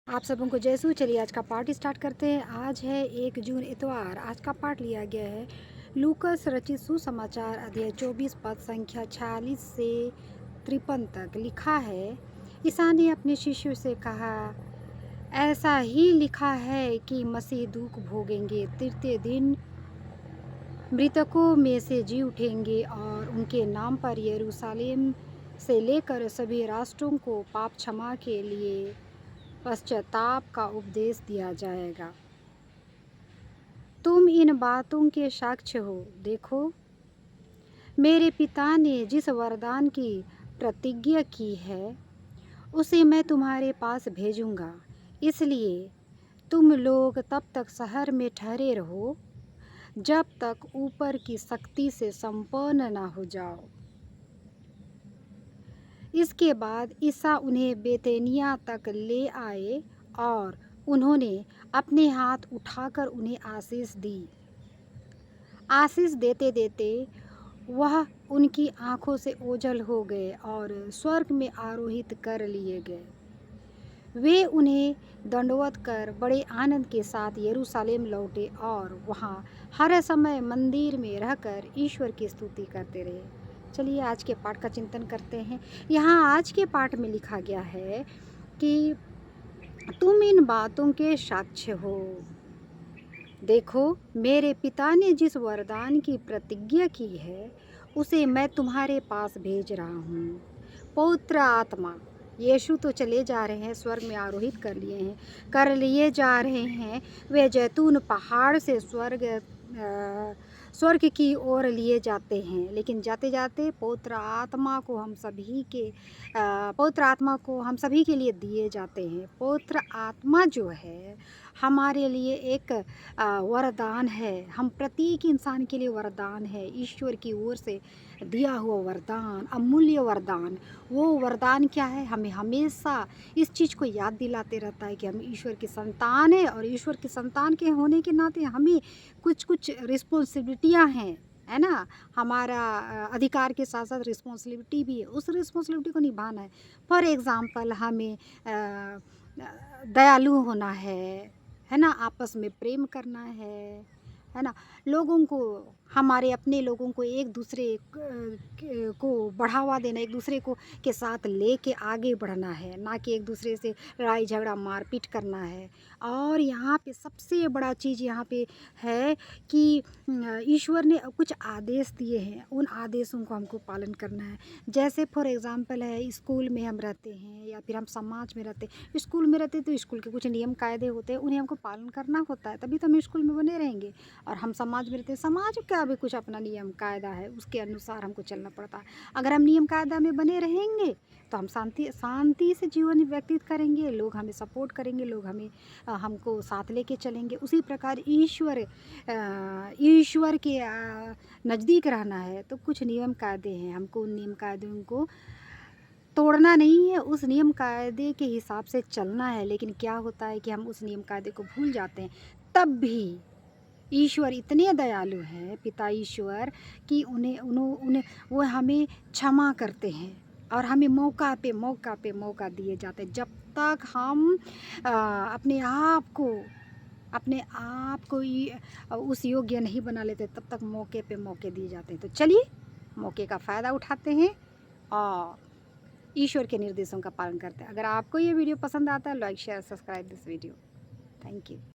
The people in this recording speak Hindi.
आप सबों को जय सू। चलिए आज का पाठ स्टार्ट करते हैं। आज है 1 जून इतवार। आज का पाठ लिया गया है लूकस रचित सुसमाचार अध्याय 24 पद संख्या 46 से 53 तक। लिखा है, ईसा ने अपने शिष्यों से कहा, ऐसा ही लिखा है कि मसीह दुख भोगेंगे, तृतीय दिन मृतकों में से जी उठेंगे और उनके नाम पर यरूशलेम से लेकर सभी राष्ट्रों को पाप क्षमा के लिए पश्चाताप का उपदेश दिया जाएगा। तुम इन बातों के साक्ष्य हो। देखो, मेरे पिता ने जिस वरदान की प्रतिज्ञा की है उसे मैं तुम्हारे पास भेजूंगा, इसलिए तुम लोग तब तक शहर में ठहरे रहो जब तक ऊपर की शक्ति से संपन्न न हो जाओ। इसके बाद ईसा उन्हें बेतनिया तक ले आए और उन्होंने अपने हाथ उठाकर उन्हें आशीष दी। आशीष देते देते वह उनकी आंखों से ओझल हो गए और स्वर्ग में आरोहित कर लिए गए। वे उन्हें दंडवत कर बड़े आनंद के साथ यरूशलेम लौटे और वहाँ हर समय मंदिर में रहकर ईश्वर की स्तुति करते रहे। चलिए आज के पाठ का चिंतन करते हैं। यहाँ आज के पाठ में लिखा गया है कि तुम इन बातों के साक्ष्य हो। देखो, मेरे पिता ने जिस वरदान की प्रतिज्ञा की है उसे मैं तुम्हारे पास भेज रहा हूँ। पवित्र आत्मा, यीशु तो चले जा रहे हैं, स्वर्ग में आरोहित कर लिए जा रहे हैं। वे जैतून पहाड़ से स्वर्ग की ओर लिए जाते हैं, लेकिन जाते जाते पवित्र आत्मा को हम सभी के लिए दिए जाते हैं। पवित्र आत्मा जो है हमारे लिए एक वरदान है। हम प्रत्येक इंसान के लिए वरदान है, ईश्वर की ओर से दिया हुआ वरदान, अमूल्य वरदान। वो वरदान क्या है? हमें हमेशा इस चीज़ को याद दिलाते रहता है कि हम ईश्वर की संतान हैं और ईश्वर की संतान के होने के नाते हमें कुछ रिस्पॉन्सिबिलिटियाँ हैं, है ना। हमारा अधिकार के साथ साथ रिस्पॉन्सिबिलिटी भी है, उस रिस्पॉन्सिबिलिटी को निभाना है। फॉर एग्ज़ाम्पल, हमें दयालु होना है ना, आपस में प्रेम करना है ना, लोगों को, हमारे अपने लोगों को एक दूसरे को बढ़ावा देना, एक दूसरे को के साथ लेके आगे बढ़ना है, ना कि एक दूसरे से लड़ाई झगड़ा मारपीट करना है। और यहाँ पे सबसे बड़ा चीज़ यहाँ पे है कि ईश्वर ने कुछ आदेश दिए हैं, उन आदेशों को हमको पालन करना है। जैसे फॉर एग्ज़ाम्पल है, स्कूल में हम रहते हैं या फिर हम समाज में रहते हैं। स्कूल में रहते तो स्कूल के कुछ नियम कायदे होते हैं, उन्हें हमको पालन करना होता है, तभी तो हम स्कूल में बने रहेंगे। और हम समाज में रहते हैं, समाज का भी कुछ अपना नियम कायदा है, उसके अनुसार हमको चलना पड़ता है। अगर हम नियम कायदा में बने रहेंगे तो हम शांति से जीवन व्यतीत करेंगे, लोग हमें सपोर्ट करेंगे, लोग हमको साथ लेके चलेंगे। उसी प्रकार ईश्वर के नज़दीक रहना है तो कुछ नियम कायदे हैं, हमको उन नियम कायदों को तोड़ना नहीं है, उस नियम कायदे के हिसाब से चलना है। लेकिन क्या होता है कि हम उस नियम कायदे को भूल जाते हैं। तब भी ईश्वर इतने दयालु हैं, पिता ईश्वर, कि उन्हें वो हमें क्षमा करते हैं और हमें मौका पे मौका दिए जाते हैं। जब तक हम अपने आप को उस योग्य नहीं बना लेते, तब तक मौके पे मौके दिए जाते हैं। तो चलिए मौके का फ़ायदा उठाते हैं और ईश्वर के निर्देशों का पालन करते हैं। अगर आपको ये वीडियो पसंद आता है, like share subscribe this video. Thank you.